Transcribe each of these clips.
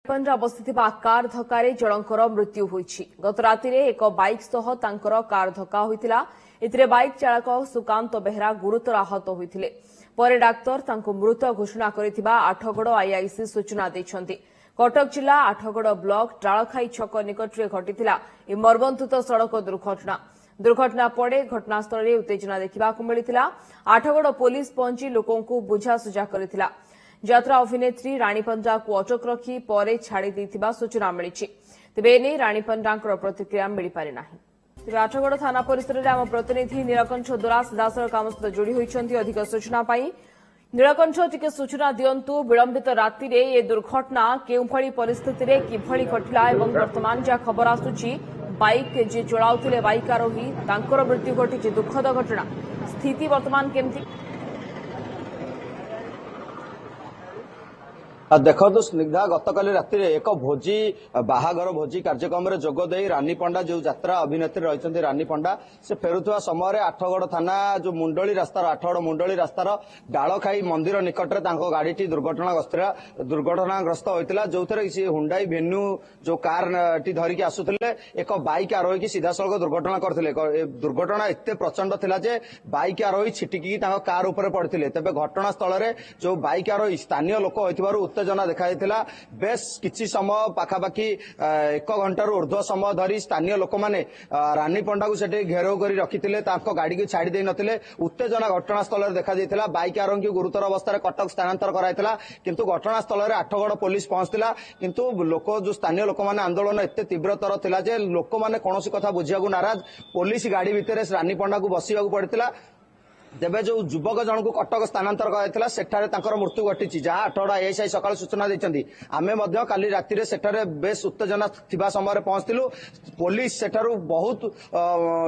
पंजाब अवस्थित कार धक्कार जनकर मृत्यु होईछि। गत राति एक बाइक सह तांकर कार धक्का होइतिला। एथिरे बाइक चालक सुकांत बेहरा गुरुतर आहत होइतिले। परे डाक्तर तांको मृत घोषणा करिथिबा आठगड़ आईआईसी सूचना दैछन्ति। कटक जिला आठगड़ ब्लॉक टाळखाई छक निकटरे घटिथिला ए मर्मन्तुत सड़क दुर्घटना पड़े घटनास्थल में उत्तेजना देखा मिलता। आठगड़ पुलिस पहुंची लोकों बुझासुझा करथिला। यात्रा अभिनेत्री रानी पंडा को अटक रखी परे छाड़ी देथिबा सूचना मिली। तेबे एने रानी पंडांकर प्रतिक्रिया मिल पारि नाही। तेबे आठगड़ थाना परिसर में आम प्रतिनिधि नीलकंठ दोरा सीधासळख आम सहित जोड़ी होइछन्ति। अधिक सूचना पाई नीलकंठ टिके सूचना दियंतु। विलंबित राति रे ए दुर्घटना केउ भली परिस्थिति रे किभली घटिला एवं वर्तमान जा खबर आसुची बाइक जे चलाउथिले बाइक आरोही तांकर मृत्यु घटिछि। दुखद घटना। स्थिति वर्तमान केमती देखो स्निग्धा गतकाली राति एक भोजी बाहागर भोजी कार्यक्रम में जोगद रानी पंडा जो यात्रा अभिनेत्री रही रानी पंडा से फेरुवा समय आठगड़ थाना जो मुंडली रास्तार आठगड़ मुंडली रास्तार डालखाई मंदिर निकटरे गाड़ी दुर्घटनाग्रस्त होता जो थे हुंडाई भेन्यू जो कार टी धरिकी आसुले एक बाइक आरोही सीधा सड़क दुर्घटना करते। दुर्घटना एत प्रचंड थिला जे बाइक आरोही छिटिकी कार उपर पड़ते। तेज घटनास्थल में जो बाइक आरोही स्थानीय लोक होइथिबारु उत्तेजना देखा बेस किछि समय पाखापाखि 1 घंटार ऊर्ध्व समय धरी स्थानीय लोक मैंने रानी पंडा को सेठी घेराव कर रखिथिले। तांको गाड़ी को छाड़ी दे नथिले। उत्तेजना घटनास्थल में देखा देइथिला। बाइक आरोही गुरुतर अवस्था कटक स्थानांतर कराइथिला किंतु घटनास्थल में आठगड़ पुलिस पहुंचला। किंतु लोक जो स्थानीय लोक मैंने आंदोलन एत तीव्रतर थिला जे लोक मैंने कौन कथा बुझिया नाराज। पुलिस गाड़ी भितर रानी पंडा को बसवा पड़ता। तेबे जो युवक जन को कटक स्थानांतर कराइथिला सेठारे तांकर मृत्यु घटी। जहाँ आठगड़ आईएसआई सकाल सूचना देइछन्ति। आमे मध्य काली राति रे सेठारे बेस उत्तेजना थिबा समय पहुंचतिलु। पुलिस सेठारु बहुत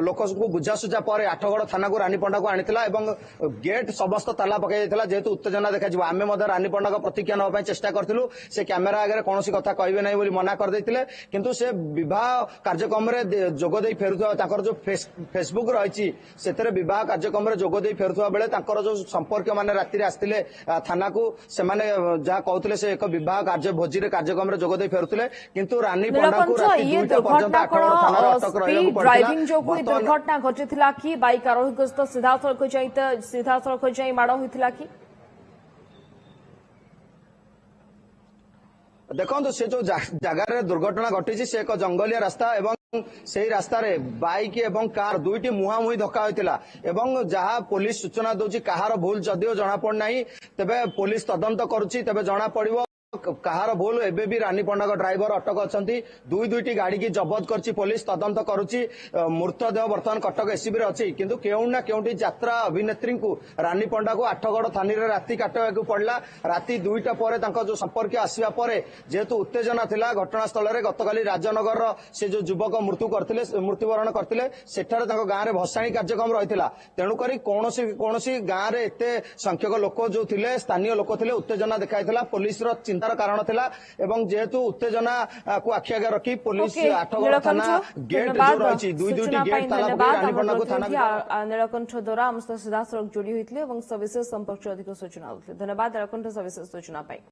लोक को बुझासुझा पर आठगड़ थाना को रानी पंडा को आनिथिला एवं गेट समस्त ताला पकाई देइथिला। जेहेतु उत्तेजना देखा जिवो आमे मध्य रानी पंडा को प्रतिक्रिया नबा पई चेष्टा करथिलु। से कैमेरा आगे कौनसी कथा कहबे नै बोली मना कर देइथिले। किंतु से विवाह कार्यक्रम में जोग देई फेरुथवा तांकर जो फेसबुक रहिछि सेतरे विवाह कार्यक्रम में जोग फेरुवा बेले जो संपर्क मैंने राति आसते थाना को से जहाँ कहते से एक विवाह कार्य भोजी कार्यक्रम में जोगदे फेरुले। किंतु रानी पंडा को ड्राइविंग जो दुर्घटना घटी कि बाइक आरोही सीधा सड़क जाई माड़ होता कि देखो से जो जगार दुर्घटना घटी से एक जंगलिया रास्ता एवं से रास्ता रे बाइक एवं कार दुईटी मुहांमुही धक्का होता एवं जहाँ पुलिस सूचना दौची कहार भूल जदिव जना पड़ना तेबे पुलिस तदंत करुच्ची तेबे जना पड़िबो कहार भूल। एबे भी रानी पंडा ड्राइवर अटक अच्छी। दुईटी गाड़ी की जबत करछि पुलिस तदंत करुच्ची। मृतदेह बर्तमान कटक एससीबी रे अछि। किंतु केउ ना केउटी यात्रा अभिनेत्री को रानी पंडा को आठगड़ थानी रे राति काटवाक पड़ला। राति 2टा पर तांको जो संपर्क आसिबा परे जेहेतु उत्तेजना थिला घटनास्थल में गतकाली राजनगर से जो युवक मृत्युवरण करथिले सेठारे तांको गाँ रे भसाणी कार्यक्रम रहिथिला। तेणु करी कोनोसी गाँ रे एते संख्यक लोक जो थिले स्थानीय लोक थिले उत्तेजना देखाइथिला। पुलिस रो चिंतार कारण थिला एवं जेहेतु उत्तेजना को आखि आगे रखी पुलिस आठगड़ थाना गेट जो रहिछि दुईटी गेट ताला पकई रानी पंडा को थाना नीलकंठ दोरा हम सीधा सड़क जोड़ी होइथिले एवं सविशेष संपर्क अधिक सूचना होइथिले। धन्यवाद नीलकंठ सविशेष सूचना पाई।